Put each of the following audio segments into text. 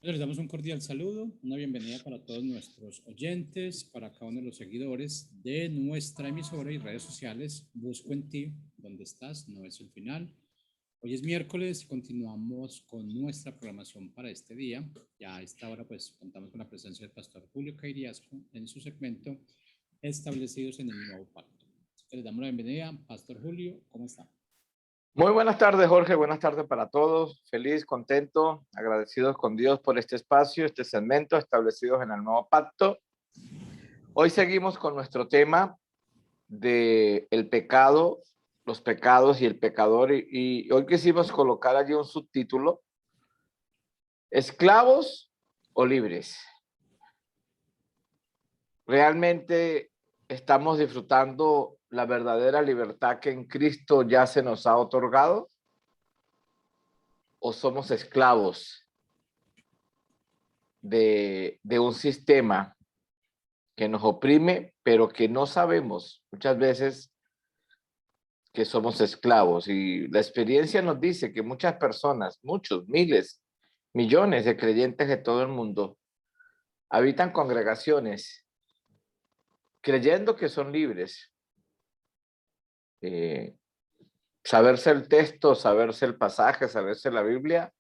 Les damos un cordial saludo, una bienvenida para todos nuestros oyentes, para cada uno de los seguidores de nuestra emisora y redes sociales. Busco en ti, ¿dónde estás? No es el final. Hoy es miércoles y continuamos con nuestra programación para este día. Ya a esta hora pues contamos con la presencia del pastor Julio Cairiasco en su segmento Establecidos en el Nuevo Pacto. Les damos la bienvenida. Pastor Julio, ¿cómo está? Muy buenas tardes, Jorge. Buenas tardes para todos. Feliz, contento, agradecidos con Dios por este espacio, este segmento establecidos en el nuevo pacto. Hoy seguimos con nuestro tema de el pecado, los pecados y el pecador. Y hoy quisimos colocar allí un subtítulo: ¿esclavos o libres? ¿Realmente estamos disfrutando la verdadera libertad que en Cristo ya se nos ha otorgado? ¿O somos esclavos de un sistema que nos oprime, pero que no sabemos muchas veces que somos esclavos? Y la experiencia nos dice que muchas personas, muchos, miles, millones de creyentes de todo el mundo habitan congregaciones creyendo que son libres. Saberse el texto, saberse el pasaje, saberse la Biblia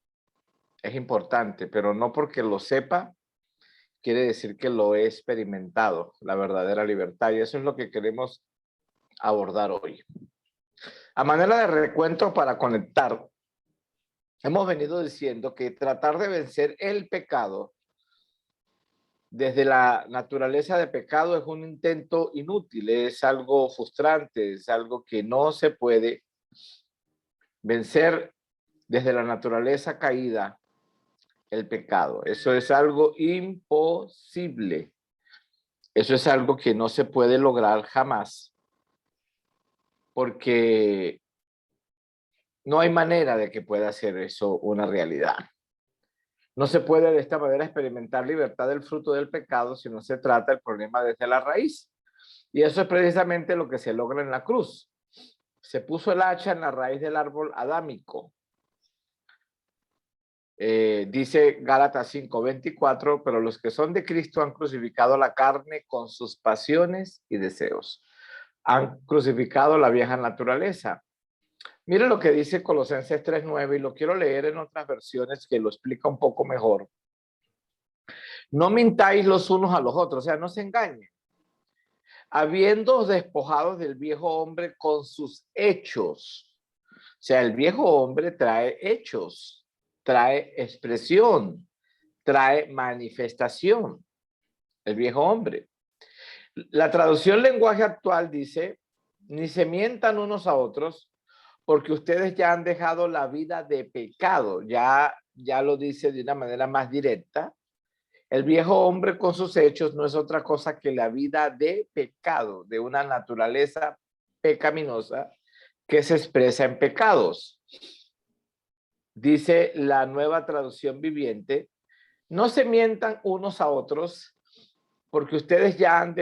es importante, pero no porque lo sepa quiere decir que lo he experimentado, la verdadera libertad. Y eso es lo que queremos abordar hoy. A manera de recuento para conectar, hemos venido diciendo que tratar de vencer el pecado desde la naturaleza de pecado es un intento inútil, es algo frustrante, es algo que no se puede vencer desde la naturaleza caída, el pecado. Eso es algo imposible. Eso es algo que no se puede lograr jamás, porque no hay manera de que pueda ser eso una realidad. No se puede de esta manera experimentar libertad del fruto del pecado si no se trata el problema desde la raíz. Y eso es precisamente lo que se logra en la cruz. Se puso el hacha en la raíz del árbol adámico. Dice Gálatas 5:24, pero los que son de Cristo han crucificado la carne con sus pasiones y deseos. Han crucificado la vieja naturaleza. Mire lo que dice Colosenses 3:9, y lo quiero leer en otras versiones que lo explica un poco mejor. No mintáis los unos a los otros, o sea, no se engañen. Habiendo despojados del viejo hombre con sus hechos. O sea, el viejo hombre trae hechos, trae expresión, trae manifestación. El viejo hombre. La traducción lenguaje actual dice: ni se mientan unos a otros, porque ustedes ya han dejado la vida de pecado. Ya lo dice de una manera más directa. El viejo hombre con sus hechos no es otra cosa que la vida de pecado, de una naturaleza pecaminosa que se expresa en pecados. Dice la Nueva Traducción Viviente: no se mientan unos a otros, porque ustedes ya han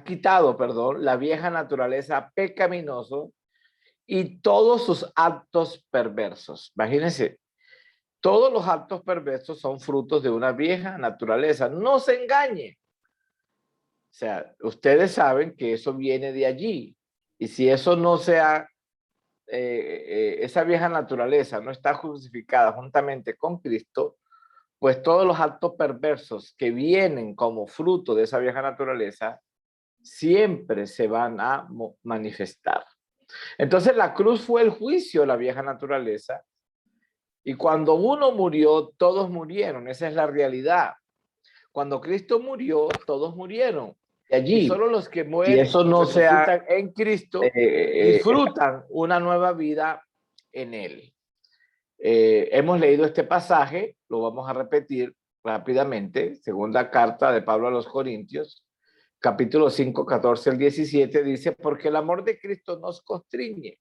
quitado, la vieja naturaleza pecaminosa y todos sus actos perversos. Imagínense, todos los actos perversos son frutos de una vieja naturaleza. No se engañe. O sea, ustedes saben que eso viene de allí. Y si eso no sea, esa vieja naturaleza no está crucificada juntamente con Cristo, pues todos los actos perversos que vienen como fruto de esa vieja naturaleza siempre se van a manifestar. Entonces la cruz fue el juicio de la vieja naturaleza, y cuando uno murió, todos murieron. Esa es la realidad. Cuando Cristo murió, todos murieron. Y Allí, solo los que si mueren eso y no sea resucitan en Cristo disfrutan una nueva vida en Él. Hemos leído este pasaje, lo vamos a repetir rápidamente. Segunda carta de Pablo a los Corintios, capítulo 5, 14 al 17, dice: porque el amor de Cristo nos constriñe,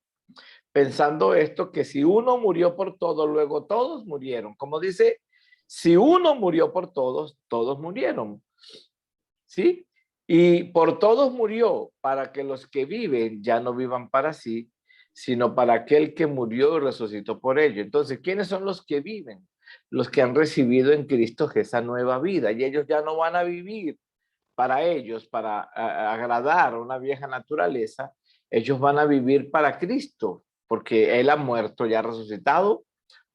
pensando esto, que si uno murió por todos, luego todos murieron. Como dice, si uno murió por todos, todos murieron. ¿Sí? Y por todos murió, para que los que viven ya no vivan para sí, sino para aquel que murió y resucitó por ello. Entonces, ¿quiénes son los que viven? los que han recibido en Cristo esa nueva vida. Y ellos ya no van a vivir para ellos, para agradar a una vieja naturaleza. Ellos van a vivir para Cristo, porque Él ha muerto y ha resucitado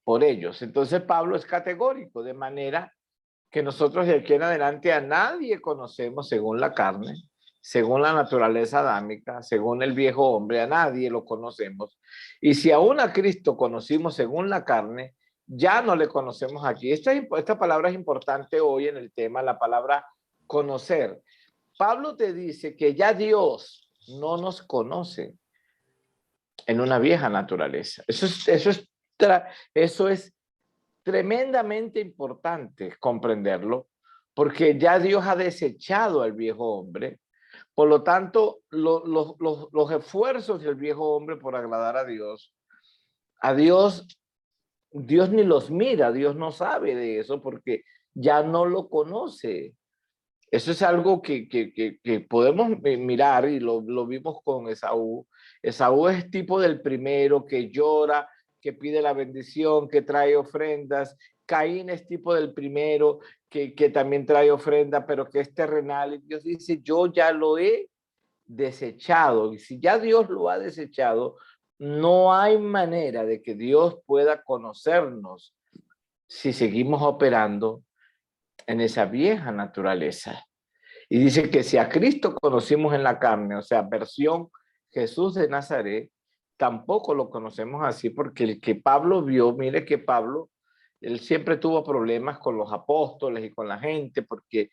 por ellos. Entonces Pablo es categórico, de manera que nosotros de aquí en adelante a nadie conocemos según la carne, según la naturaleza adámica, según el viejo hombre, a nadie lo conocemos. Y si aún a Cristo conocimos según la carne, ya no le conocemos aquí. Esta palabra es importante hoy en el tema, la palabra conocer. Pablo te dice que ya Dios no nos conoce en una vieja naturaleza. Eso es tremendamente importante comprenderlo, porque ya Dios ha desechado al viejo hombre. Por lo tanto, los esfuerzos del viejo hombre por agradar a Dios, Dios ni los mira, Dios no sabe de eso porque ya no lo conoce. Eso es algo que podemos mirar y lo vimos con Esaú. Esaú es tipo del primero que llora, que pide la bendición, que trae ofrendas. Caín es tipo del primero que también trae ofrenda, pero que es terrenal. Y Dios dice, yo ya lo he desechado. Y si ya Dios lo ha desechado, no hay manera de que Dios pueda conocernos si seguimos operando en esa vieja naturaleza. Y dice que si a Cristo conocimos en la carne, o sea, versión Jesús de Nazaret, tampoco lo conocemos así, porque el que Pablo vio, mire que Pablo, él siempre tuvo problemas con los apóstoles y con la gente, porque,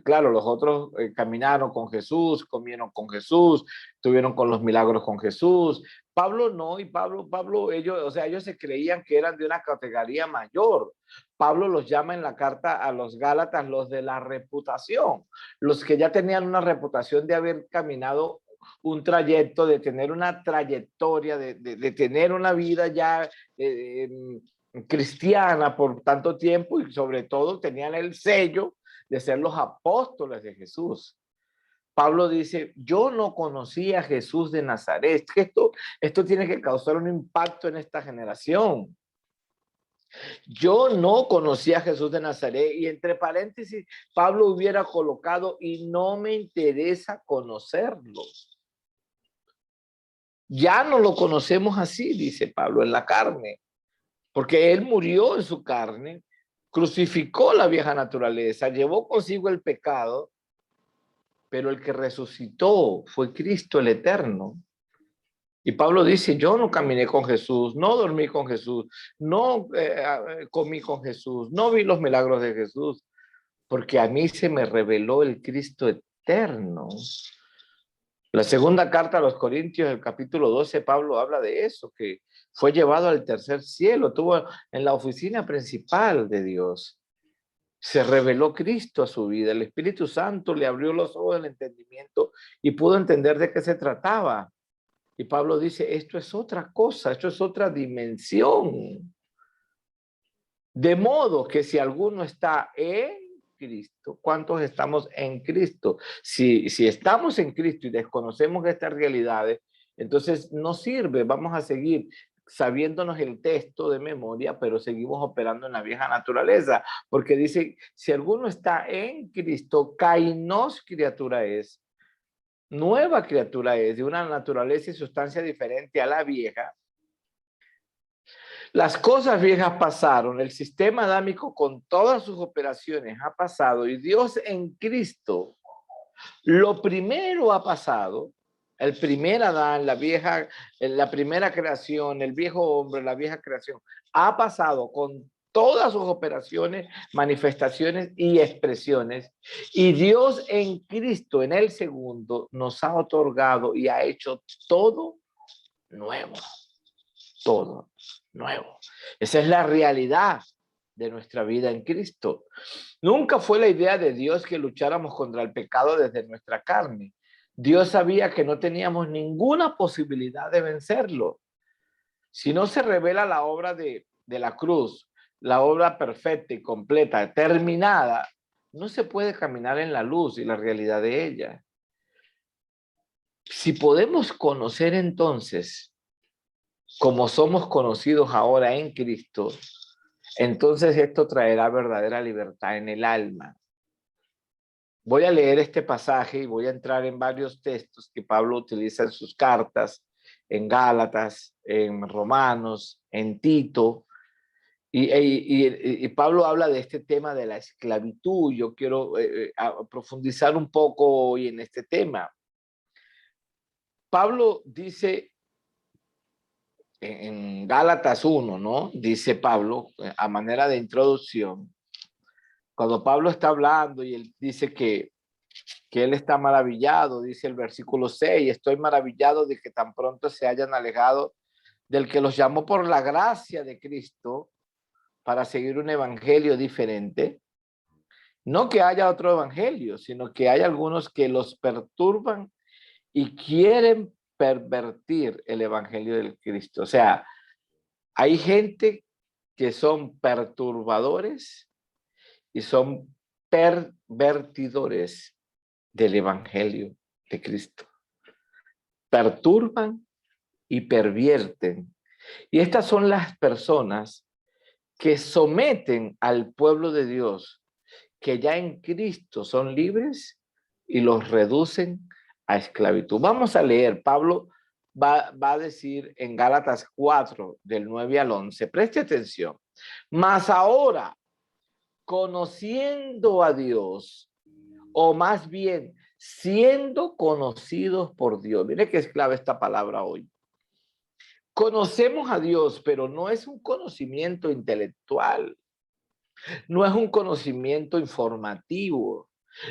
claro, los otros caminaron con Jesús, comieron con Jesús, estuvieron con los milagros con Jesús. Pablo no, y Pablo, ellos, o sea, ellos se creían que eran de una categoría mayor. Pablo los llama en la carta a los Gálatas los de la reputación, los que ya tenían una reputación de haber caminado un trayecto, de tener una trayectoria, de tener una vida ya cristiana por tanto tiempo y sobre todo tenían el sello de ser los apóstoles de Jesús. Pablo dice, yo no conocía a Jesús de Nazaret. Esto tiene que causar un impacto en esta generación. Yo no conocía a Jesús de Nazaret y entre paréntesis, Pablo hubiera colocado y no me interesa conocerlo. Ya no lo conocemos así, dice Pablo, en la carne, porque él murió en su carne, crucificó la vieja naturaleza, llevó consigo el pecado, pero el que resucitó fue Cristo el Eterno. Y Pablo dice, yo no caminé con Jesús, no dormí con Jesús, no comí con Jesús, no vi los milagros de Jesús, porque a mí se me reveló el Cristo eterno. La segunda carta a los Corintios, el capítulo 12, Pablo habla de eso, que fue llevado al tercer cielo, estuvo en la oficina principal de Dios. Se reveló Cristo a su vida, el Espíritu Santo le abrió los ojos del entendimiento y pudo entender de qué se trataba. Y Pablo dice, esto es otra cosa, esto es otra dimensión. De modo que si alguno está en Cristo, ¿cuántos estamos en Cristo? Si estamos en Cristo y desconocemos estas realidades, entonces no sirve, vamos a seguir sabiéndonos el texto de memoria, pero seguimos operando en la vieja naturaleza, porque dice, si alguno está en Cristo, kainos criatura es, nueva criatura es, de una naturaleza y sustancia diferente a la vieja. Las cosas viejas pasaron, el sistema adámico con todas sus operaciones ha pasado y Dios en Cristo, lo primero ha pasado, el primer Adán, la primera creación, el viejo hombre, la vieja creación, ha pasado con todas sus operaciones, manifestaciones y expresiones. Y Dios en Cristo, en el segundo, nos ha otorgado y ha hecho todo nuevo. Todo nuevo. Esa es la realidad de nuestra vida en Cristo. Nunca fue la idea de Dios que lucháramos contra el pecado desde nuestra carne. Dios sabía que no teníamos ninguna posibilidad de vencerlo. Si no se revela la obra de la cruz, la obra perfecta y completa, terminada, no se puede caminar en la luz y la realidad de ella. Si podemos conocer entonces como somos conocidos ahora en Cristo, entonces esto traerá verdadera libertad en el alma. Voy a leer este pasaje y voy a entrar en varios textos que Pablo utiliza en sus cartas, en Gálatas, en Romanos, en Tito, y Pablo habla de este tema de la esclavitud. Yo quiero profundizar un poco hoy en este tema. Pablo dice en Gálatas 1, ¿no? Dice Pablo, a manera de introducción, cuando Pablo está hablando y él dice que él está maravillado, dice el versículo 6, estoy maravillado de que tan pronto se hayan alejado del que los llamó por la gracia de Cristo para seguir un evangelio diferente. No que haya otro evangelio, sino que hay algunos que los perturban y quieren pervertir el evangelio del Cristo. O sea, hay gente que son perturbadores y son pervertidores del evangelio de Cristo. Perturban y pervierten. Y estas son las personas que someten al pueblo de Dios, que ya en Cristo son libres, y los reducen a esclavitud. Vamos a leer, Pablo va a decir en Gálatas 4, del 9 al 11, preste atención. Mas ahora, conociendo a Dios, o más bien, siendo conocidos por Dios. Mire que es clave esta palabra hoy. Conocemos a Dios, pero no es un conocimiento intelectual, no es un conocimiento informativo,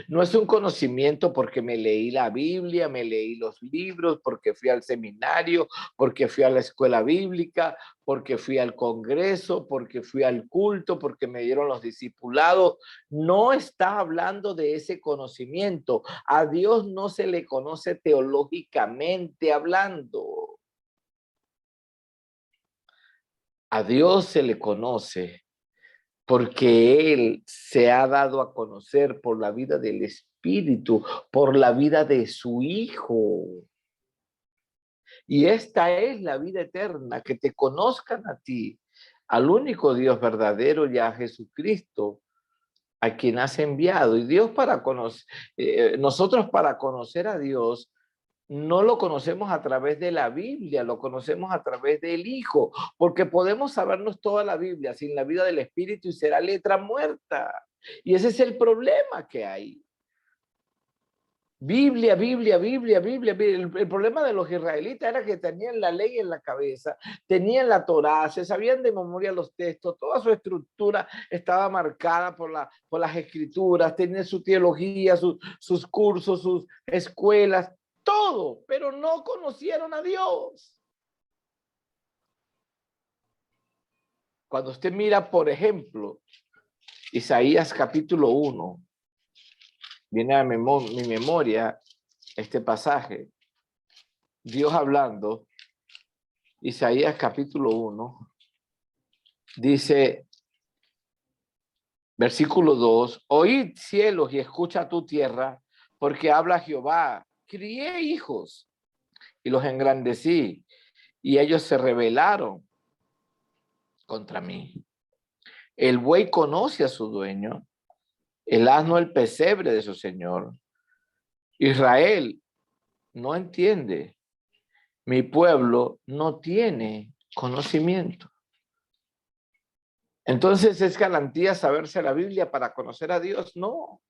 no es un conocimiento porque me leí la Biblia, me leí los libros, porque fui al seminario, porque fui a la escuela bíblica, porque fui al congreso, porque fui al culto, porque me dieron los discipulados. No está hablando de ese conocimiento. A Dios no se le conoce teológicamente hablando. A Dios se le conoce porque Él se ha dado a conocer por la vida del Espíritu, por la vida de su Hijo. Y esta es la vida eterna, que te conozcan a ti, al único Dios verdadero, y a Jesucristo, a quien has enviado. Y Dios para conocer, nosotros para conocer a Dios, no lo conocemos a través de la Biblia, lo conocemos a través del Hijo, porque podemos sabernos toda la Biblia sin la vida del Espíritu y será letra muerta. Y ese es el problema que hay. Biblia, Biblia, Biblia, Biblia. El problema de los israelitas era que tenían la ley en la cabeza, tenían la Torá, se sabían de memoria los textos, toda su estructura estaba marcada por las escrituras, tenían su teología, sus cursos, sus escuelas, todo, pero no conocieron a Dios. Cuando usted mira, por ejemplo, Isaías capítulo 1, viene a mi memoria este pasaje, Dios hablando, Isaías capítulo 1, dice, versículo 2, oíd cielos y escucha tu tierra, porque habla Jehová, crié hijos y los engrandecí, y ellos se rebelaron contra mí. El buey conoce a su dueño, el asno el pesebre de su señor. Israel no entiende, mi pueblo no tiene conocimiento. Entonces, ¿es garantía saberse la Biblia para conocer a Dios? No,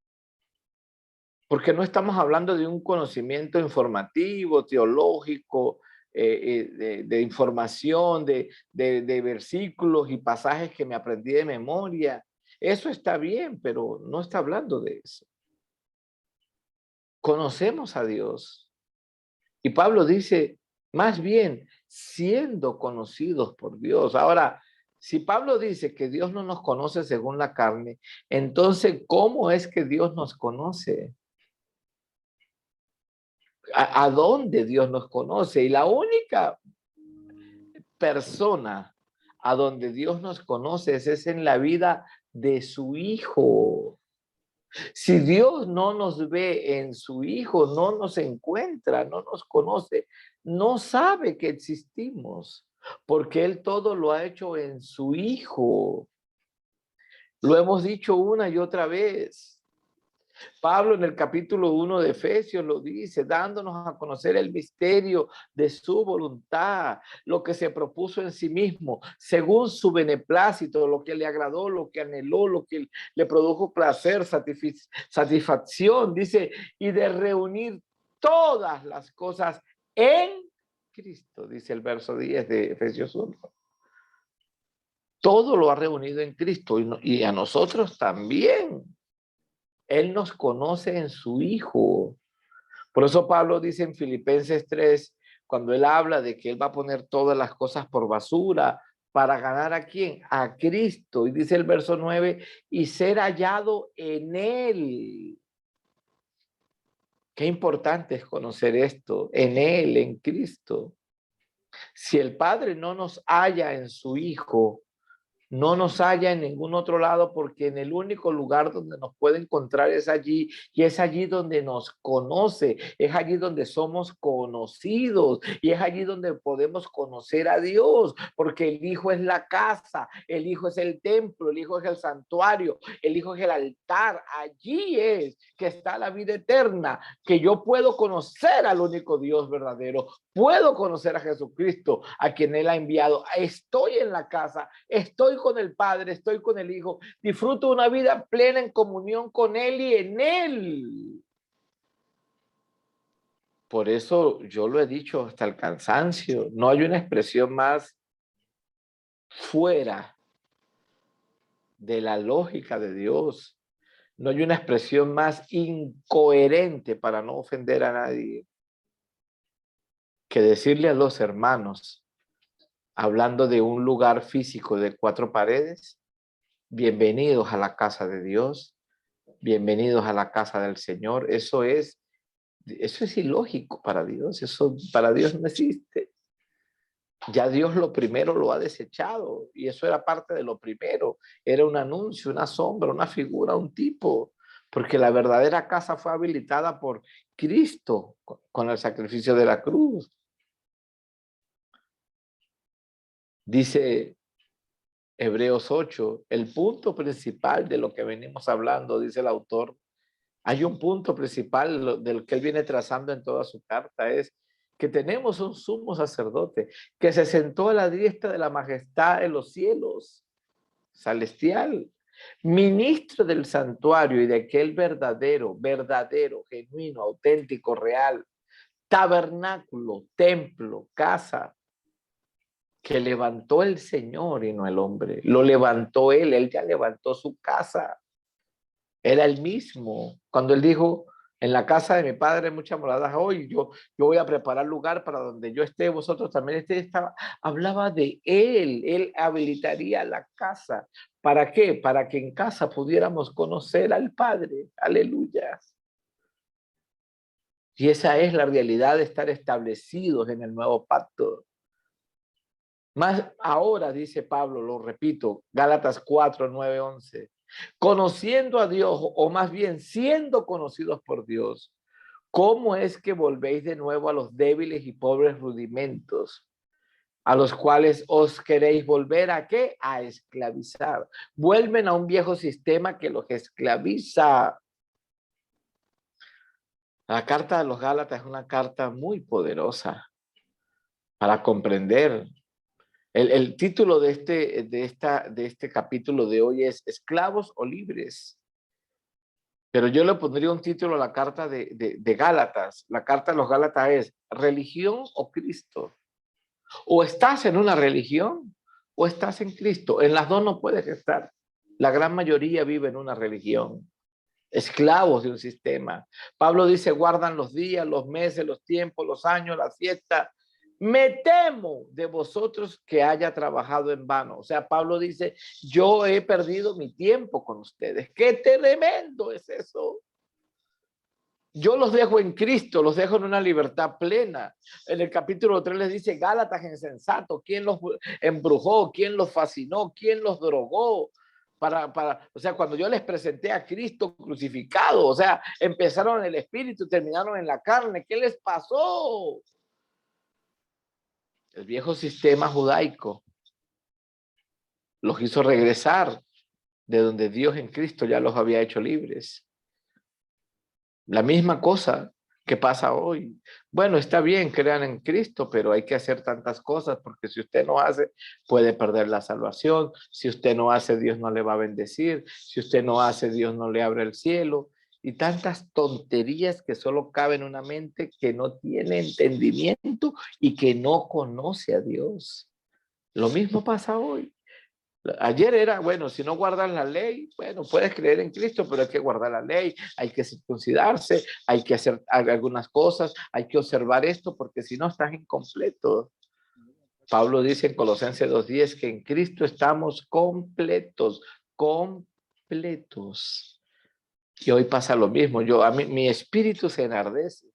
porque no estamos hablando de un conocimiento informativo, teológico, de información, de versículos y pasajes que me aprendí de memoria. Eso está bien, pero no está hablando de eso. Conocemos a Dios. Y Pablo dice, más bien, siendo conocidos por Dios. Ahora, si Pablo dice que Dios no nos conoce según la carne, entonces, ¿cómo es que Dios nos conoce? ¿A dónde Dios nos conoce? Y la única persona a donde Dios nos conoce es en la vida de su Hijo. Si Dios no nos ve en su Hijo, no nos encuentra, no nos conoce, no sabe que existimos, porque Él todo lo ha hecho en su Hijo. Lo hemos dicho una y otra vez. Pablo en el capítulo 1 de Efesios lo dice, dándonos a conocer el misterio de su voluntad, lo que se propuso en sí mismo, según su beneplácito, lo que le agradó, lo que anheló, lo que le produjo placer, satisfacción, dice, y de reunir todas las cosas en Cristo, dice el verso 10 de Efesios 1. Todo lo ha reunido en Cristo y a nosotros también. Él nos conoce en su Hijo. Por eso Pablo dice en Filipenses 3, cuando él habla de que él va a poner todas las cosas por basura para ganar ¿a quién? A Cristo. Y dice el verso 9, y ser hallado en él. Qué importante es conocer esto, en él, en Cristo. Si el Padre no nos halla en su Hijo, no nos halla en ningún otro lado, porque en el único lugar donde nos puede encontrar es allí, y es allí donde nos conoce, es allí donde somos conocidos, y es allí donde podemos conocer a Dios, porque el Hijo es la casa, el Hijo es el templo, el Hijo es el santuario, el Hijo es el altar. Allí es que está la vida eterna, que yo puedo conocer al único Dios verdadero, puedo conocer a Jesucristo, a quien Él ha enviado. Estoy en la casa, estoy con el Padre, estoy con el Hijo, disfruto una vida plena en comunión con Él y en Él. Por eso yo lo he dicho hasta el cansancio, no hay una expresión más fuera de la lógica de Dios, no hay una expresión más incoherente para no ofender a nadie que decirle a los hermanos, hablando de un lugar físico de 4 paredes, bienvenidos a la casa de Dios, bienvenidos a la casa del Señor. Eso es ilógico para Dios, eso para Dios no existe. Ya Dios lo primero lo ha desechado y eso era parte de lo primero, era un anuncio, una sombra, una figura, un tipo, porque la verdadera casa fue habilitada por Cristo con el sacrificio de la cruz. Dice Hebreos 8, el punto principal de lo que venimos hablando, dice el autor, hay un punto principal del que él viene trazando en toda su carta, es que tenemos un sumo sacerdote que se sentó a la diestra de la majestad en los cielos, celestial, ministro del santuario y de aquel verdadero, genuino, auténtico, real, tabernáculo, templo, casa, que levantó el Señor y no el hombre. Lo levantó él ya levantó su casa. Era el mismo. Cuando él dijo, en la casa de mi padre hay muchas moradas hoy, yo voy a preparar lugar para donde yo esté, vosotros también estéis. Hablaba de él habilitaría la casa. ¿Para qué? Para que en casa pudiéramos conocer al Padre. Aleluya. Y esa es la realidad de estar establecidos en el nuevo pacto. Más ahora, dice Pablo, lo repito, Gálatas 4, 9, 11. Conociendo a Dios, o más bien siendo conocidos por Dios, ¿cómo es que volvéis de nuevo a los débiles y pobres rudimentos, a los cuales os queréis volver a qué? A esclavizar. Vuelven a un viejo sistema que los esclaviza. La carta de los Gálatas es una carta muy poderosa para comprender. El título de este capítulo de hoy es ¿Esclavos o libres? Pero yo le pondría un título a la carta de Gálatas. La carta de los Gálatas es ¿religión o Cristo? O estás en una religión o estás en Cristo. En las dos no puedes estar. La gran mayoría vive en una religión, esclavos de un sistema. Pablo dice, guardan los días, los meses, los tiempos, los años, la fiesta. Me temo de vosotros que haya trabajado en vano. O sea, Pablo dice, yo he perdido mi tiempo con ustedes. ¡Qué tremendo es eso! Yo los dejo en Cristo, los dejo en una libertad plena. En el capítulo 3 les dice, Gálatas insensatos, ¿quién los embrujó? ¿Quién los fascinó? ¿Quién los drogó? O sea, cuando yo les presenté a Cristo crucificado, o sea, empezaron en el espíritu, terminaron en la carne. ¿Qué les pasó? El viejo sistema judaico los hizo regresar de donde Dios en Cristo ya los había hecho libres. La misma cosa que pasa hoy. Bueno, está bien, crean en Cristo, pero hay que hacer tantas cosas porque si usted no hace, puede perder la salvación. Si usted no hace, Dios no le va a bendecir. Si usted no hace, Dios no le abre el cielo. Y tantas tonterías que solo caben en una mente que no tiene entendimiento y que no conoce a Dios. Lo mismo pasa hoy. Ayer era, bueno, si no guardas la ley, bueno, puedes creer en Cristo, pero hay que guardar la ley, hay que circuncidarse, hay que hacer algunas cosas, hay que observar esto, porque si no estás incompleto. Pablo dice en Colosenses 2:10 que en Cristo estamos completos, completos. Y hoy pasa lo mismo. A mí, mi espíritu se enardece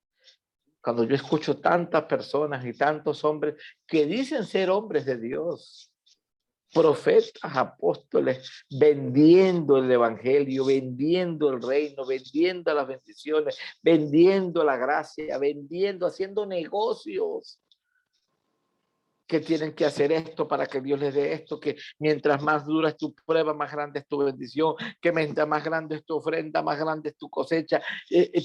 cuando yo escucho tantas personas y tantos hombres que dicen ser hombres de Dios, profetas, apóstoles, vendiendo el evangelio, vendiendo el reino, vendiendo las bendiciones, vendiendo la gracia, vendiendo, haciendo negocios, que tienen que hacer esto para que Dios les dé esto, que mientras más dura es tu prueba, más grande es tu bendición, que mientras más grande es tu ofrenda, más grande es tu cosecha.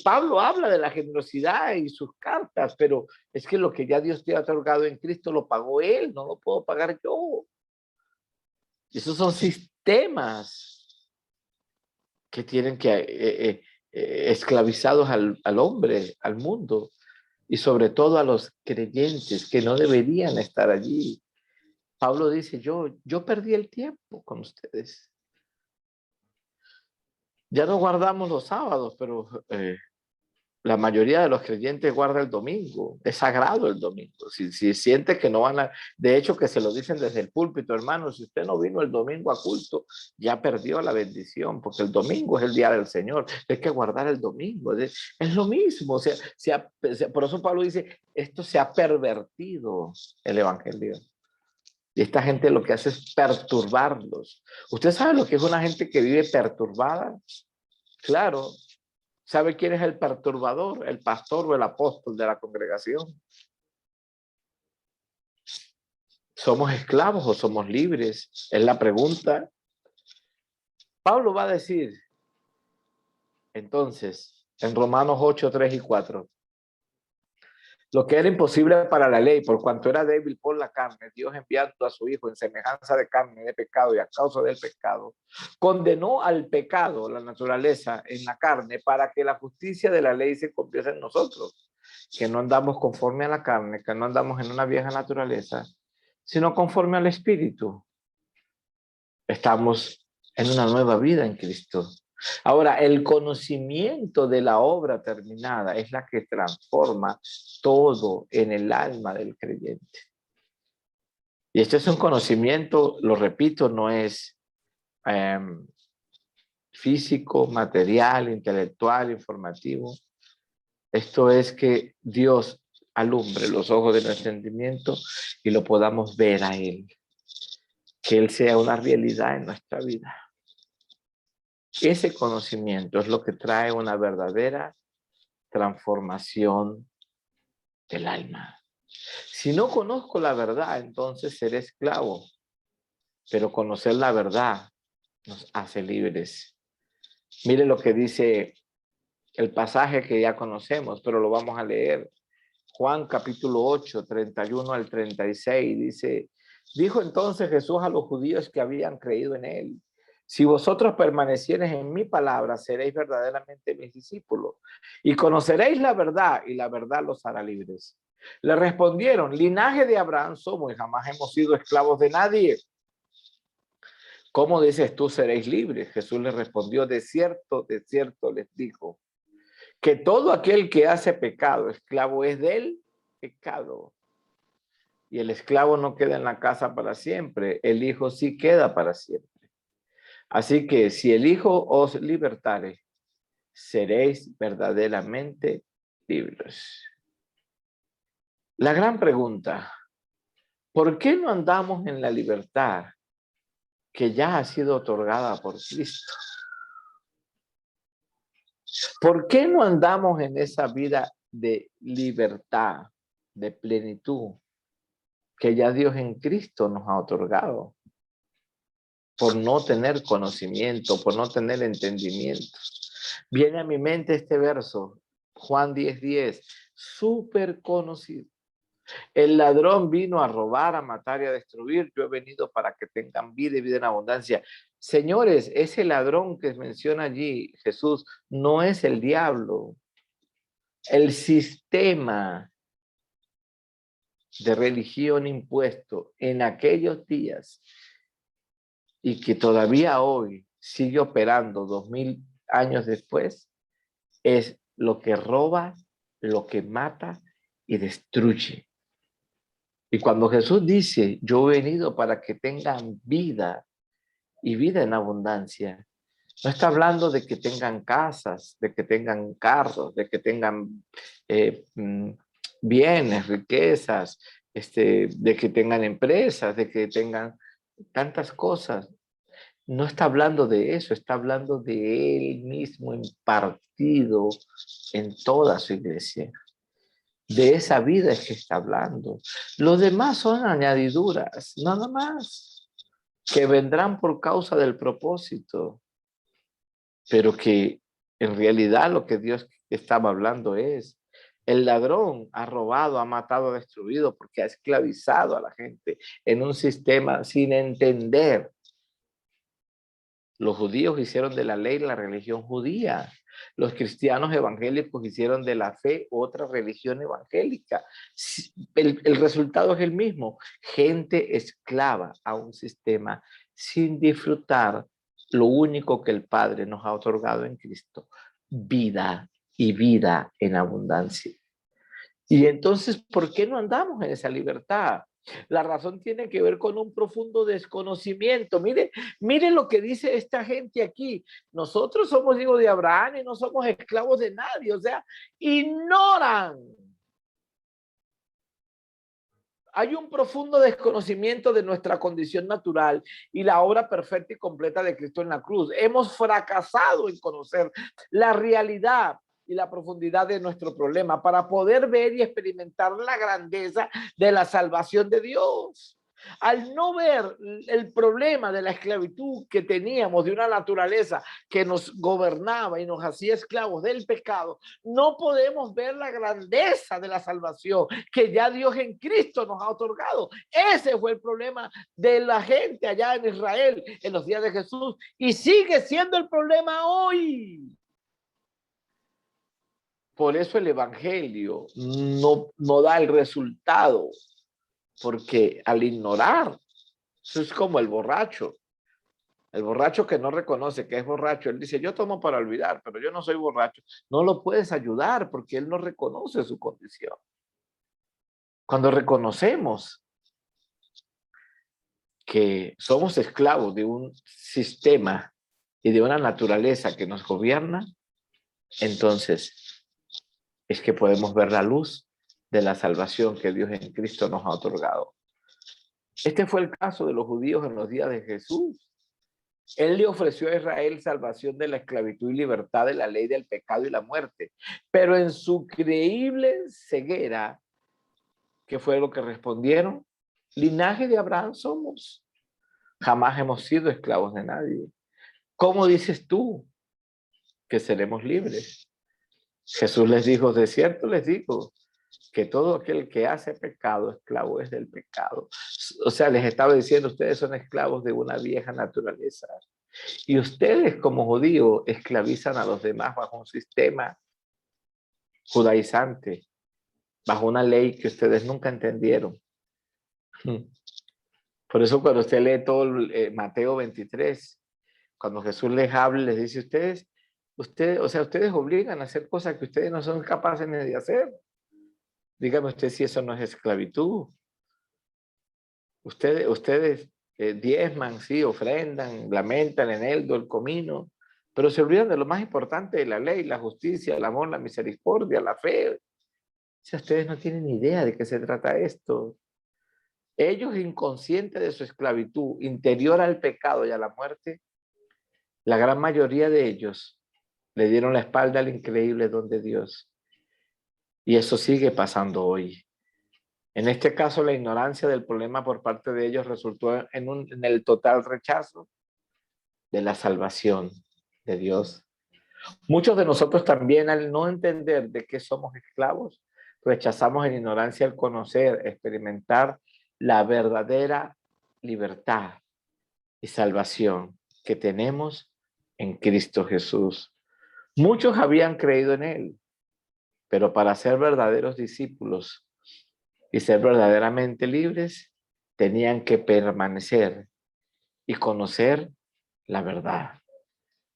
Pablo habla de la generosidad y sus cartas, pero es que lo que ya Dios te ha otorgado en Cristo lo pagó Él, no lo puedo pagar yo. Esos son sistemas que tienen que esclavizados al hombre, al mundo, y sobre todo a los creyentes que no deberían estar allí. Pablo dice, yo perdí el tiempo con ustedes. Ya no guardamos los sábados, pero la mayoría de los creyentes guarda el domingo. Es sagrado el domingo. Si siente que no van a... De hecho, que se lo dicen desde el púlpito, hermano, si usted no vino el domingo a culto, ya perdió la bendición, porque el domingo es el día del Señor. Hay que guardar el domingo. Es lo mismo. O sea, por eso Pablo dice, esto se ha pervertido el evangelio. Y esta gente lo que hace es perturbarlos. ¿Usted sabe lo que es una gente que vive perturbada? Claro. ¿Sabe quién es el perturbador? El pastor o el apóstol de la congregación. ¿Somos esclavos o somos libres? Es la pregunta. Pablo va a decir, entonces, en Romanos 8, 3 y 4, lo que era imposible para la ley, por cuanto era débil por la carne, Dios enviando a su Hijo en semejanza de carne de pecado y a causa del pecado, condenó al pecado, la naturaleza, en la carne, para que la justicia de la ley se cumpliese en nosotros, que no andamos conforme a la carne, que no andamos en una vieja naturaleza, sino conforme al Espíritu. Estamos en una nueva vida en Cristo. Ahora, el conocimiento de la obra terminada es la que transforma todo en el alma del creyente. Y este es un conocimiento, lo repito, no es físico, material, intelectual, informativo. Esto es que Dios alumbre los ojos de nuestro entendimiento y lo podamos ver a Él. Que Él sea una realidad en nuestra vida. Ese conocimiento es lo que trae una verdadera transformación del alma. Si no conozco la verdad, entonces seré esclavo. Pero conocer la verdad nos hace libres. Mire lo que dice el pasaje que ya conocemos, pero lo vamos a leer. Juan capítulo 8, 31 al 36, dice, dijo entonces Jesús a los judíos que habían creído en él, si vosotros permaneciereis en mi palabra, seréis verdaderamente mis discípulos y conoceréis la verdad y la verdad los hará libres. Le respondieron, linaje de Abraham somos y jamás hemos sido esclavos de nadie. ¿Cómo dices tú seréis libres? Jesús les respondió, de cierto les digo, que todo aquel que hace pecado, esclavo es del pecado. Y el esclavo no queda en la casa para siempre, el hijo sí queda para siempre. Así que si el hijo os libertare, seréis verdaderamente libres. La gran pregunta, ¿por qué no andamos en la libertad que ya ha sido otorgada por Cristo? ¿Por qué no andamos en esa vida de libertad, de plenitud, que ya Dios en Cristo nos ha otorgado? por no tener conocimiento, por no tener entendimiento. Viene a mi mente este verso, Juan 10:10, súper conocido. El ladrón vino a robar, a matar y a destruir. Yo he venido para que tengan vida y vida en abundancia. Señores, ese ladrón que menciona allí Jesús no es el diablo. El sistema de religión impuesto en aquellos días y que todavía hoy sigue operando 2000 años después es lo que roba, lo que mata y destruye. Y cuando Jesús dice, yo he venido para que tengan vida y vida en abundancia, no está hablando de que tengan casas, de que tengan carros, de que tengan bienes, riquezas, de que tengan empresas, de que tengan tantas cosas. No está hablando de eso, está hablando de Él mismo impartido en toda su iglesia. De esa vida es que está hablando. Los demás son añadiduras, nada más, que vendrán por causa del propósito, pero que en realidad lo que Dios estaba hablando es, el ladrón ha robado, ha matado, ha destruido, porque ha esclavizado a la gente en un sistema sin entender. Los judíos hicieron de la ley la religión judía. Los cristianos evangélicos hicieron de la fe otra religión evangélica. El resultado es el mismo. Gente esclava a un sistema sin disfrutar lo único que el Padre nos ha otorgado en Cristo. Vida y vida en abundancia. Y entonces, ¿por qué no andamos en esa libertad? La razón tiene que ver con un profundo desconocimiento. Mire lo que dice esta gente aquí. Nosotros somos hijos de Abraham y no somos esclavos de nadie. O sea, ignoran. Hay un profundo desconocimiento de nuestra condición natural y la obra perfecta y completa de Cristo en la cruz. Hemos fracasado en conocer la realidad y la profundidad de nuestro problema para poder ver y experimentar la grandeza de la salvación de Dios. Al no ver el problema de la esclavitud que teníamos de una naturaleza que nos gobernaba y nos hacía esclavos del pecado, no podemos ver la grandeza de la salvación que ya Dios en Cristo nos ha otorgado. Ese fue el problema de la gente allá en Israel en los días de Jesús y sigue siendo el problema hoy. Por eso el evangelio no da el resultado, porque al ignorar, eso es como el borracho que no reconoce que es borracho. Él dice, yo tomo para olvidar, pero yo no soy borracho. No lo puedes ayudar porque él no reconoce su condición. Cuando reconocemos que somos esclavos de un sistema y de una naturaleza que nos gobierna, entonces es que podemos ver la luz de la salvación que Dios en Cristo nos ha otorgado. Este fue el caso de los judíos en los días de Jesús. Él le ofreció a Israel salvación de la esclavitud y libertad de la ley del pecado y la muerte. Pero en su creíble ceguera, ¿qué fue lo que respondieron? Linaje de Abraham somos. Jamás hemos sido esclavos de nadie. ¿Cómo dices tú que seremos libres? Jesús les dijo, de cierto les digo, que todo aquel que hace pecado, esclavo es del pecado. O sea, les estaba diciendo, ustedes son esclavos de una vieja naturaleza. Y ustedes como judíos esclavizan a los demás bajo un sistema judaizante, bajo una ley que ustedes nunca entendieron. Por eso cuando usted lee todo Mateo 23, cuando Jesús les habla, les dice, ustedes obligan a hacer cosas que ustedes no son capaces ni de hacer. Dígame usted si eso no es esclavitud. Ustedes diezman, sí, ofrendan, lamentan, eneldo, el comino, pero se olvidan de lo más importante de la ley, la justicia, el amor, la misericordia, la fe. O sea, ustedes no tienen ni idea de qué se trata esto. Ellos, inconscientes de su esclavitud interior al pecado y a la muerte, la gran mayoría de ellos le dieron la espalda al increíble don de Dios. Y eso sigue pasando hoy. En este caso, la ignorancia del problema por parte de ellos resultó en el total rechazo de la salvación de Dios. Muchos de nosotros también, al no entender de qué somos esclavos, rechazamos en ignorancia el conocer, experimentar la verdadera libertad y salvación que tenemos en Cristo Jesús. Muchos habían creído en Él, pero para ser verdaderos discípulos y ser verdaderamente libres, tenían que permanecer y conocer la verdad.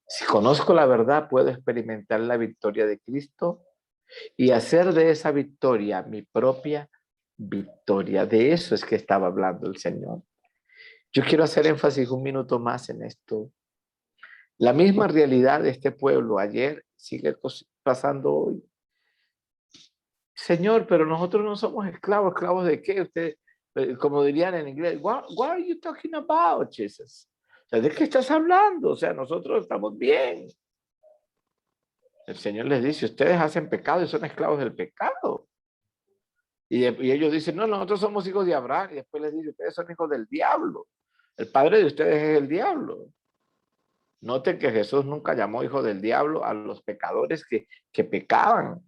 Si conozco la verdad, puedo experimentar la victoria de Cristo y hacer de esa victoria mi propia victoria. De eso es que estaba hablando el Señor. Yo quiero hacer énfasis un minuto más en esto. La misma realidad de este pueblo ayer sigue pasando hoy. Señor, pero nosotros no somos esclavos. ¿Esclavos de qué? Usted, como dirían en inglés, what are you talking about, Jesus? O sea, ¿de qué estás hablando? O sea, nosotros estamos bien. El Señor les dice, ustedes hacen pecado y son esclavos del pecado. Y ellos dicen, no, nosotros somos hijos de Abraham. Y después les dice, ustedes son hijos del diablo. El padre de ustedes es el diablo. Noten que Jesús nunca llamó hijo del diablo a los pecadores que pecaban.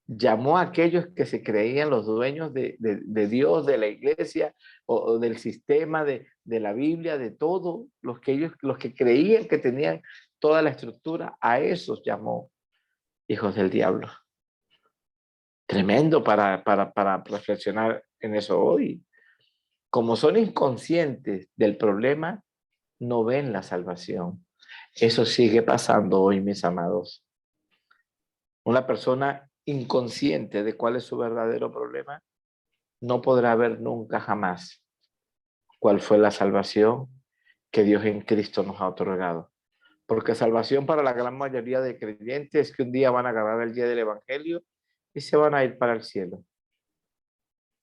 Llamó a aquellos que se creían los dueños de Dios, de la iglesia o del sistema de la Biblia, de todo, los que creían que tenían toda la estructura, a esos llamó hijos del diablo. Tremendo para reflexionar en eso hoy. Como son inconscientes del problema, no ven la salvación. Eso sigue pasando hoy, mis amados. Una persona inconsciente de cuál es su verdadero problema no podrá ver nunca jamás cuál fue la salvación que Dios en Cristo nos ha otorgado. Porque salvación para la gran mayoría de creyentes es que un día van a agarrar el día del evangelio y se van a ir para el cielo.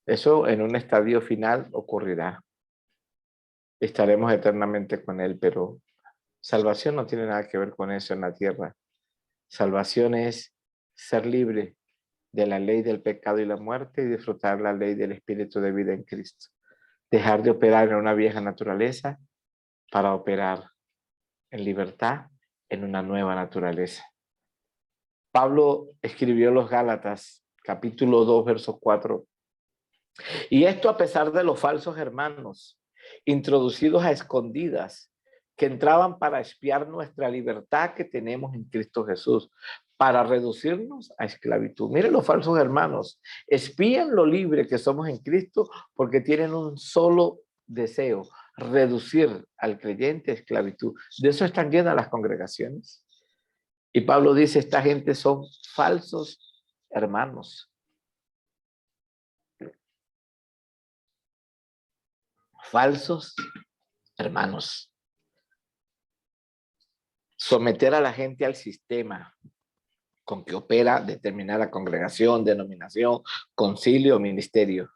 Eso en un estadio final ocurrirá. Estaremos eternamente con Él, pero salvación no tiene nada que ver con eso en la tierra. Salvación es ser libre de la ley del pecado y la muerte y disfrutar la ley del espíritu de vida en Cristo. Dejar de operar en una vieja naturaleza para operar en libertad en una nueva naturaleza. Pablo escribió los Gálatas, capítulo 2, verso 4. Y esto a pesar de los falsos hermanos, introducidos a escondidas, que entraban para espiar nuestra libertad que tenemos en Cristo Jesús, para reducirnos a esclavitud. Miren los falsos hermanos, espían lo libre que somos en Cristo porque tienen un solo deseo, reducir al creyente a esclavitud. De eso están llenas las congregaciones. Y Pablo dice, esta gente son falsos hermanos. Falsos hermanos. Someter a la gente al sistema con que opera determinada congregación, denominación, concilio, ministerio.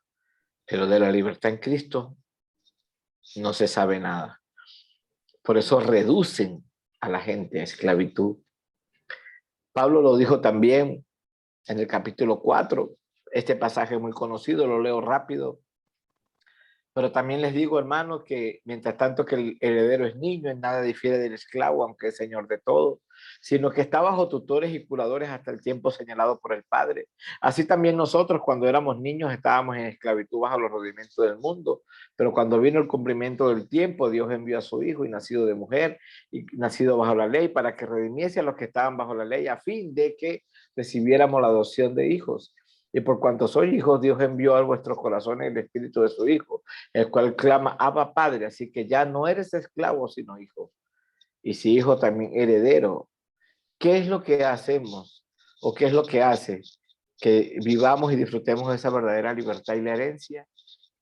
Pero de la libertad en Cristo no se sabe nada. Por eso reducen a la gente a esclavitud. Pablo lo dijo también en el capítulo 4. Este pasaje es muy conocido, lo leo rápido. Pero también les digo, hermanos, que mientras tanto que el heredero es niño, en nada difiere del esclavo, aunque es señor de todo, sino que está bajo tutores y curadores hasta el tiempo señalado por el Padre. Así también nosotros, cuando éramos niños, estábamos en esclavitud bajo los rudimentos del mundo, pero cuando vino el cumplimiento del tiempo, Dios envió a su Hijo, y nacido de mujer, y nacido bajo la ley, para que redimiese a los que estaban bajo la ley, a fin de que recibiéramos la adopción de hijos. Y por cuanto sois hijos, Dios envió a vuestros corazones el espíritu de su Hijo, el cual clama, Abba, Padre. Así que ya no eres esclavo, sino hijo. Y si hijo, también heredero. ¿Qué es lo que hacemos? ¿O qué es lo que hace que vivamos y disfrutemos de esa verdadera libertad y la herencia?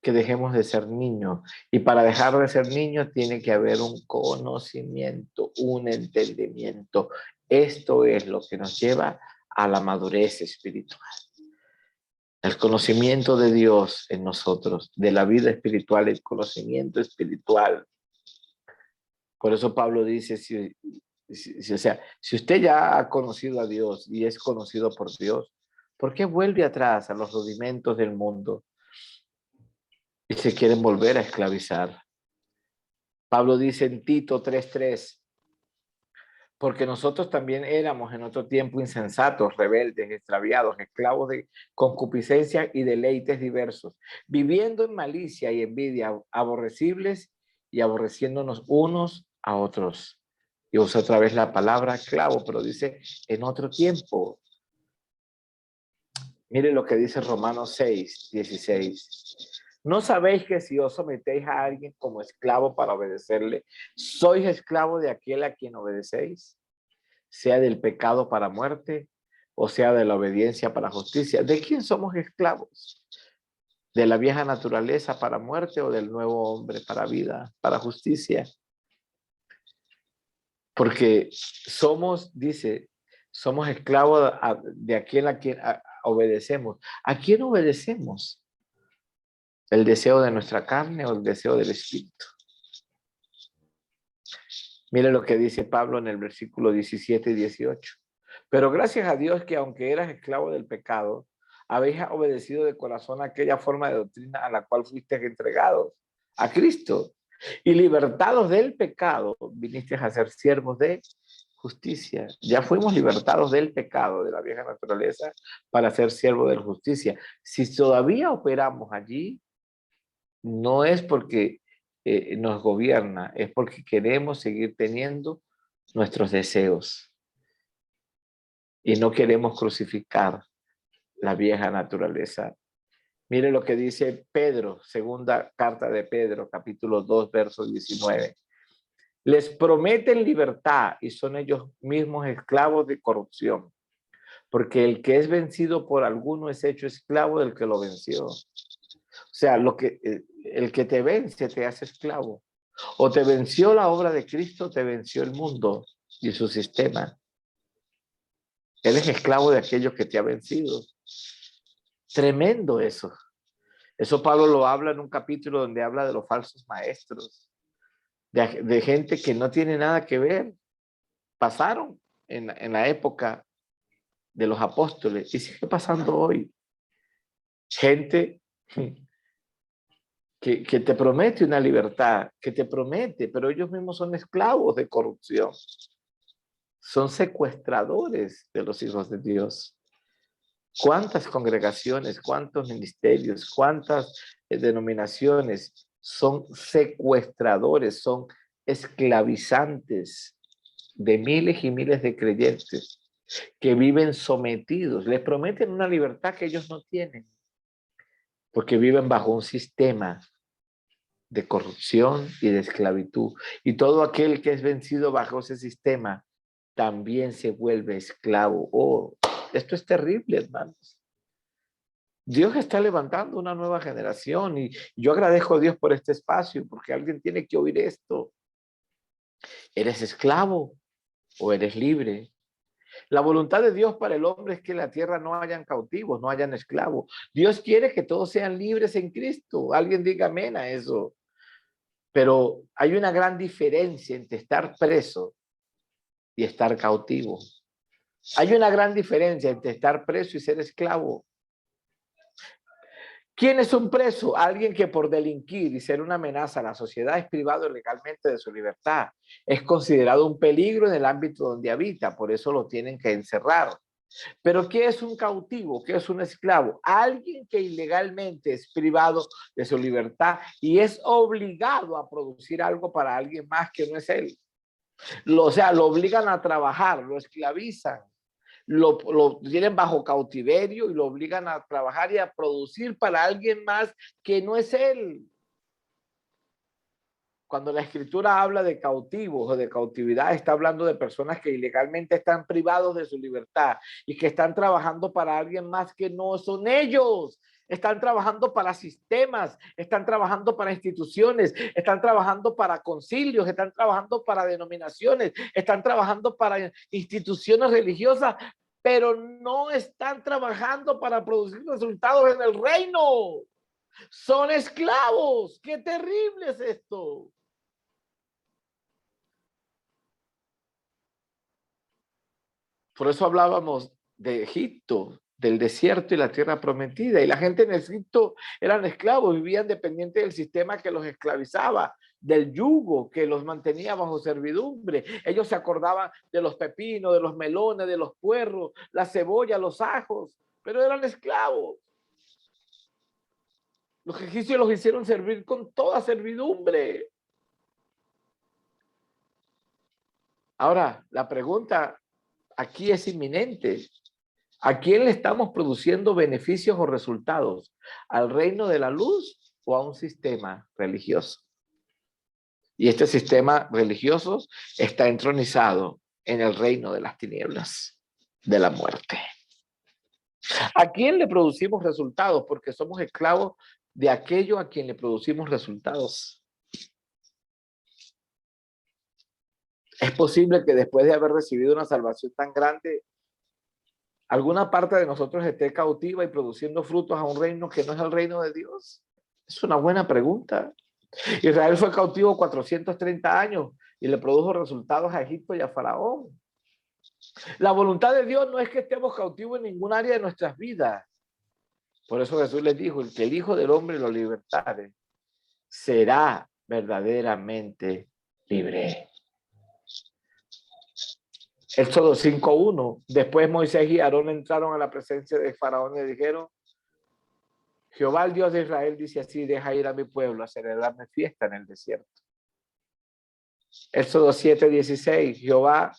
Que dejemos de ser niños. Y para dejar de ser niños tiene que haber un conocimiento, un entendimiento. Esto es lo que nos lleva a la madurez espiritual. El conocimiento de Dios en nosotros, de la vida espiritual, el conocimiento espiritual. Por eso Pablo dice, si usted ya ha conocido a Dios y es conocido por Dios, ¿por qué vuelve atrás a los rudimentos del mundo y se quieren volver a esclavizar? Pablo dice en Tito 3:3, porque nosotros también éramos en otro tiempo insensatos, rebeldes, extraviados, esclavos de concupiscencia y deleites diversos, viviendo en malicia y envidia, aborrecibles y aborreciéndonos unos a otros. Y usa otra vez la palabra esclavo, pero dice en otro tiempo. Mire lo que dice Romanos 6:16. ¿No sabéis que si os sometéis a alguien como esclavo para obedecerle, sois esclavo de aquel a quien obedecéis? Sea del pecado para muerte o sea de la obediencia para justicia. ¿De quién somos esclavos? ¿De la vieja naturaleza para muerte o del nuevo hombre para vida, para justicia? Porque somos, dice, somos esclavos de aquel a quien obedecemos. ¿A quién obedecemos? ¿El deseo de nuestra carne o el deseo del espíritu? Mire lo que dice Pablo en el versículo 17 y 18. Pero gracias a Dios que aunque eras esclavo del pecado, habéis obedecido de corazón aquella forma de doctrina a la cual fuisteis entregados a Cristo. Y libertados del pecado, vinisteis a ser siervos de justicia. Ya fuimos libertados del pecado, de la vieja naturaleza, para ser siervos de la justicia. Si todavía operamos allí, no es porque nos gobierna, es porque queremos seguir teniendo nuestros deseos y no queremos crucificar la vieja naturaleza. Mire lo que dice Pedro, segunda carta de Pedro, capítulo 2, verso 19. Les prometen libertad y son ellos mismos esclavos de corrupción, porque el que es vencido por alguno es hecho esclavo del que lo venció. O sea, el que te vence te hace esclavo. O te venció la obra de Cristo, te venció el mundo y su sistema. Él es esclavo de aquello que te ha vencido. Tremendo eso. Eso Pablo lo habla en un capítulo donde habla de los falsos maestros, de gente que no tiene nada que ver. Pasaron en la época de los apóstoles y sigue pasando hoy. Gente que te promete una libertad, que te promete, pero ellos mismos son esclavos de corrupción. Son secuestradores de los hijos de Dios. ¿Cuántas congregaciones, cuántos ministerios, cuántas denominaciones son secuestradores, son esclavizantes de miles y miles de creyentes que viven sometidos? Les prometen una libertad que ellos no tienen, porque viven bajo un sistema de corrupción y de esclavitud. Y todo aquel que es vencido bajo ese sistema también se vuelve esclavo. Oh, esto es terrible, hermanos. Dios está levantando una nueva generación y yo agradezco a Dios por este espacio, porque alguien tiene que oír esto. ¿Eres esclavo o eres libre? La voluntad de Dios para el hombre es que en la tierra no hayan cautivos, no hayan esclavos. Dios quiere que todos sean libres en Cristo. Alguien diga amén a eso. Pero hay una gran diferencia entre estar preso y estar cautivo. Hay una gran diferencia entre estar preso y ser esclavo. ¿Quién es un preso? Alguien que por delinquir y ser una amenaza a la sociedad es privado legalmente de su libertad. Es considerado un peligro en el ámbito donde habita, por eso lo tienen que encerrar. Pero ¿qué es un cautivo? ¿Qué es un esclavo? Alguien que ilegalmente es privado de su libertad y es obligado a producir algo para alguien más que no es él. O sea, lo obligan a trabajar, lo esclavizan, lo tienen bajo cautiverio y lo obligan a trabajar y a producir para alguien más que no es él. Cuando la escritura habla de cautivos o de cautividad, está hablando de personas que ilegalmente están privados de su libertad y que están trabajando para alguien más que no son ellos. Están trabajando para sistemas, están trabajando para instituciones, están trabajando para concilios, están trabajando para denominaciones, están trabajando para instituciones religiosas, pero no están trabajando para producir resultados en el reino. Son esclavos. ¡Qué terrible es esto! Por eso hablábamos de Egipto, del desierto y la tierra prometida. Y la gente en Egipto eran esclavos, vivían dependientes del sistema que los esclavizaba. del yugo que los mantenía bajo servidumbre. Ellos se acordaban de los pepinos, de los melones, de los puerros, la cebolla, los ajos, pero eran esclavos. Los egipcios los hicieron servir con toda servidumbre. Ahora, la pregunta aquí es inminente. ¿A quién le estamos produciendo beneficios o resultados? ¿Al reino de la luz o a un sistema religioso? Y este sistema religioso está entronizado en el reino de las tinieblas, de la muerte. ¿A quién le producimos resultados? Porque somos esclavos de aquello a quien le producimos resultados. Es posible que después de haber recibido una salvación tan grande, alguna parte de nosotros esté cautiva y produciendo frutos a un reino que no es el reino de Dios. Es una buena pregunta. Israel fue cautivo 430 años y le produjo resultados a Egipto y a Faraón. La voluntad de Dios no es que estemos cautivos en ningún área de nuestras vidas. Por eso Jesús les dijo, el que el Hijo del Hombre lo libertare, será verdaderamente libre. Éxodo 5:1. Después Moisés y Aarón entraron a la presencia de Faraón y le dijeron, Jehová, el Dios de Israel, dice así, deja ir a mi pueblo a celebrarme fiesta en el desierto. Éxodo 7:16. Jehová,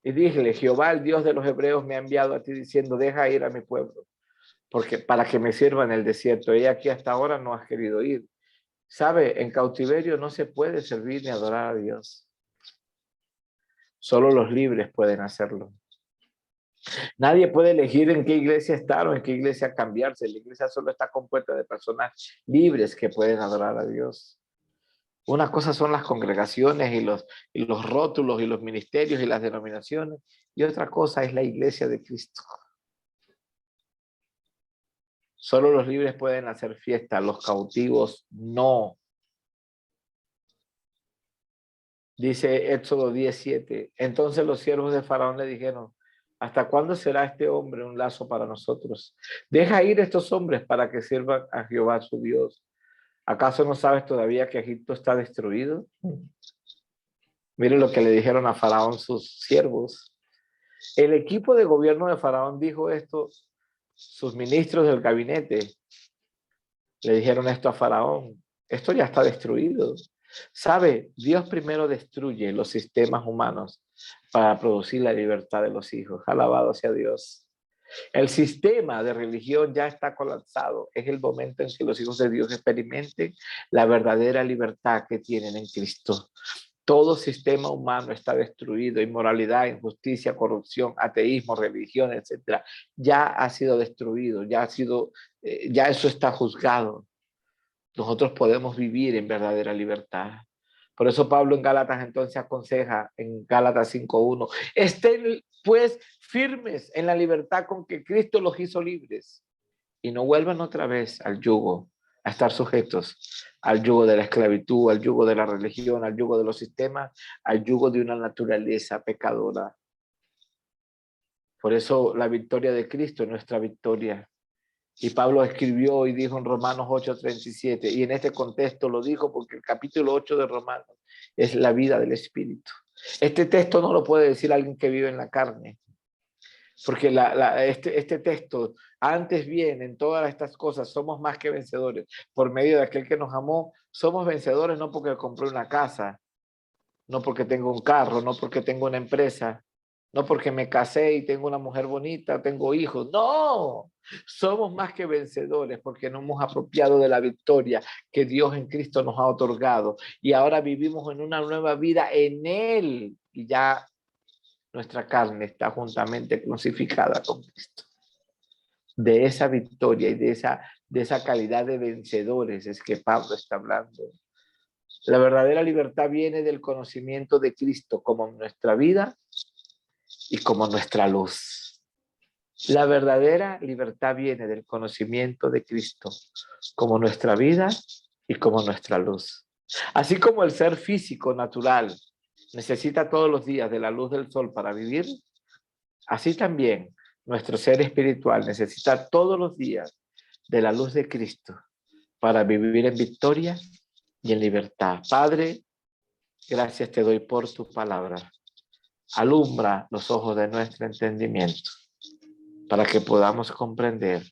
y díjele, Jehová, el Dios de los hebreos, me ha enviado a ti diciendo, deja ir a mi pueblo, porque para que me sirva en el desierto. Ella aquí hasta ahora no has querido ir. ¿Sabe? En cautiverio no se puede servir ni adorar a Dios. Solo los libres pueden hacerlo. Nadie puede elegir en qué iglesia estar o en qué iglesia cambiarse. La iglesia solo está compuesta de personas libres que pueden adorar a Dios. Una cosa son las congregaciones y los rótulos y los ministerios y las denominaciones, y otra cosa es la iglesia de Cristo. Solo los libres pueden hacer fiesta, los cautivos no. Dice Éxodo 10:7. Entonces los siervos de Faraón le dijeron, ¿hasta cuándo será este hombre un lazo para nosotros? Deja ir estos hombres para que sirvan a Jehová su Dios. ¿Acaso no sabes todavía que Egipto está destruido? Miren lo que le dijeron a Faraón sus siervos. El equipo de gobierno de Faraón dijo esto, sus ministros del gabinete le dijeron esto a Faraón. Esto ya está destruido. ¿Sabe? Dios primero destruye los sistemas humanos para producir la libertad de los hijos. Alabado sea Dios. El sistema de religión ya está colapsado. Es el momento en que los hijos de Dios experimenten la verdadera libertad que tienen en Cristo. Todo sistema humano está destruido, inmoralidad, injusticia, corrupción, ateísmo, religión, etcétera. Ya ha sido destruido, ya eso está juzgado. Nosotros podemos vivir en verdadera libertad. Por eso Pablo en Gálatas entonces aconseja en Gálatas 5:1, estén pues firmes en la libertad con que Cristo los hizo libres y no vuelvan otra vez al yugo, a estar sujetos al yugo de la esclavitud, al yugo de la religión, al yugo de los sistemas, al yugo de una naturaleza pecadora. Por eso la victoria de Cristo es nuestra victoria. Y Pablo escribió y dijo en Romanos 8:37, y en este contexto lo dijo porque el capítulo 8 de Romanos es la vida del Espíritu. Este texto no lo puede decir alguien que vive en la carne, porque este texto, antes bien, en todas estas cosas, somos más que vencedores. Por medio de aquel que nos amó, somos vencedores no porque compré una casa, no porque tengo un carro, no porque tengo una empresa, no porque me casé y tengo una mujer bonita, tengo hijos. No, somos más que vencedores porque nos hemos apropiado de la victoria que Dios en Cristo nos ha otorgado. Y ahora vivimos en una nueva vida en Él. Y ya nuestra carne está juntamente crucificada con Cristo. De esa victoria y de esa calidad de vencedores es que Pablo está hablando. La verdadera libertad viene del conocimiento de Cristo como nuestra vida y como nuestra luz. La verdadera libertad viene del conocimiento de Cristo como nuestra vida y como nuestra luz. Así como el ser físico natural necesita todos los días de la luz del sol para vivir, así también nuestro ser espiritual necesita todos los días de la luz de Cristo para vivir en victoria y en libertad. Padre, gracias te doy por tu palabra. Alumbra los ojos de nuestro entendimiento para que podamos comprender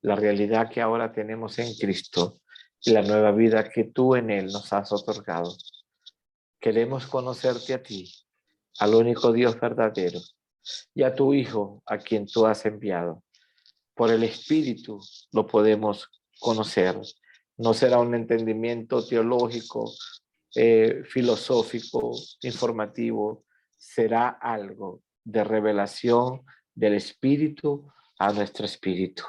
la realidad que ahora tenemos en Cristo y la nueva vida que tú en Él nos has otorgado. Queremos conocerte a ti, al único Dios verdadero, y a tu Hijo, a quien tú has enviado. Por el Espíritu lo podemos conocer. No será un entendimiento teológico, filosófico, informativo. Será algo de revelación del Espíritu a nuestro espíritu.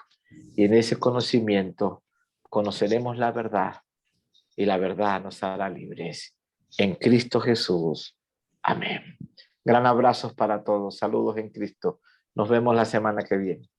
Y en ese conocimiento conoceremos la verdad y la verdad nos hará libres. En Cristo Jesús. Amén. Gran abrazo para todos. Saludos en Cristo. Nos vemos la semana que viene.